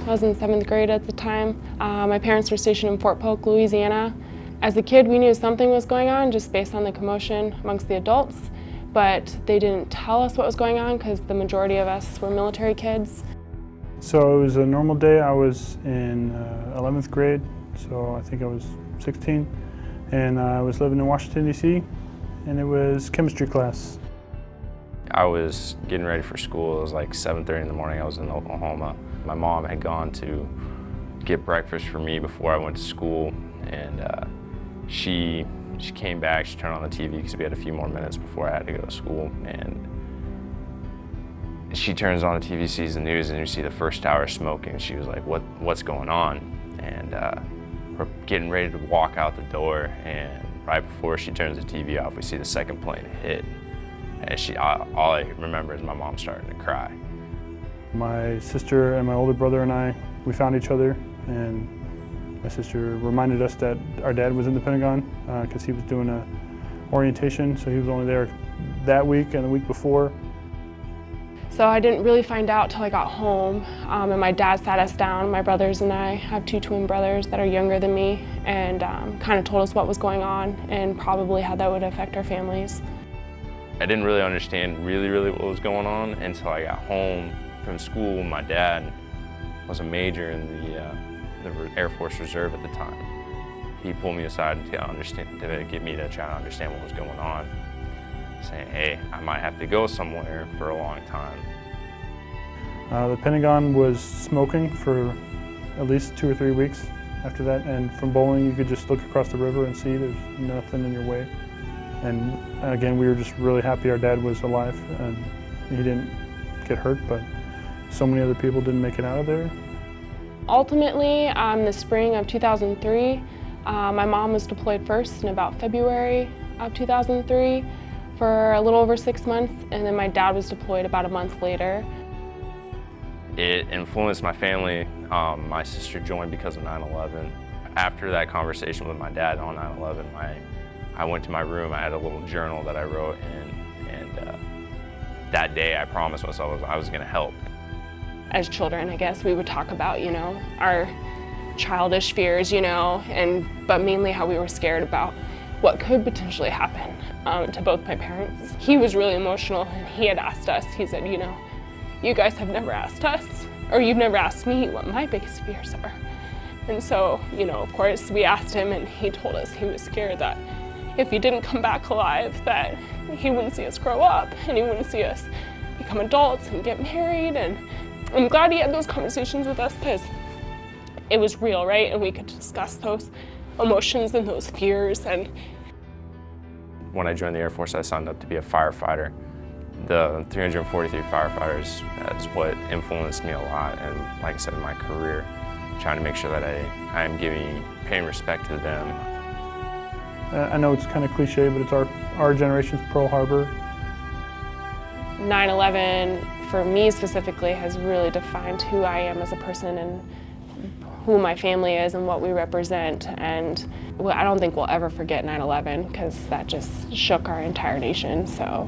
I was in 7th grade at the time. My parents were stationed in Fort Polk, Louisiana. As a kid, we knew something was going on just based on the commotion amongst the adults, but they didn't tell us what was going on because the majority of us were military kids. So it was a normal day. I was in 11th grade, so I think I was 16, and I was living in Washington, D.C., and it was chemistry class. I was getting ready for school. It was like 7:30 in the morning. I was in Oklahoma. My mom had gone to get breakfast for me before I went to school, and she came back. She turned on the TV because we had a few more minutes before I had to go to school, and she turns on the TV, sees the news, and you see the first tower smoking. She was like, "What's going on?" And we're getting ready to walk out the door, and right before she turns the TV off, we see the second plane hit. And all I remember is my mom starting to cry. My sister and my older brother and I, we found each other, and my sister reminded us that our dad was in the Pentagon because he was doing a orientation, so he was only there that week and the week before. So I didn't really find out till I got home, and my dad sat us down. My brothers and I have 2 twin brothers that are younger than me, and kind of told us what was going on and probably how that would affect our families. I didn't really understand really what was going on until I got home from school. My dad was a major in the Air Force Reserve at the time. He pulled me aside to get me to try to understand what was going on, saying, "Hey, I might have to go somewhere for a long time." The Pentagon was smoking for at least 2 or 3 weeks after that, and from bowling you could just look across the river and see there's nothing in your way. And again, we were just really happy our dad was alive and he didn't get hurt, but so many other people didn't make it out of there. Ultimately, the spring of 2003, my mom was deployed first in about February of 2003 for a little over 6 months, and then my dad was deployed about a month later. It influenced my family. My sister joined because of 9/11. After that conversation with my dad on 9/11, I went to my room. I had a little journal that I wrote in, and that day I promised myself I was going to help. As children, I guess, we would talk about, our childish fears, but mainly how we were scared about what could potentially happen to both my parents. He was really emotional, and he had asked us, he said, "You guys have never asked us, or you've never asked me what my biggest fears are." And so, of course, we asked him, and he told us he was scared that if he didn't come back alive, that he wouldn't see us grow up, and he wouldn't see us become adults and get married. And I'm glad he had those conversations with us because it was real, right? And we could discuss those emotions and those fears. And when I joined the Air Force, I signed up to be a firefighter. The 343 firefighters is what influenced me a lot, and like I said, in my career, trying to make sure that I am paying respect to them. I know it's kind of cliche, but it's our generation's Pearl Harbor. 9/11, for me specifically, has really defined who I am as a person and who my family is and what we represent. And I don't think we'll ever forget 9/11 because that just shook our entire nation. So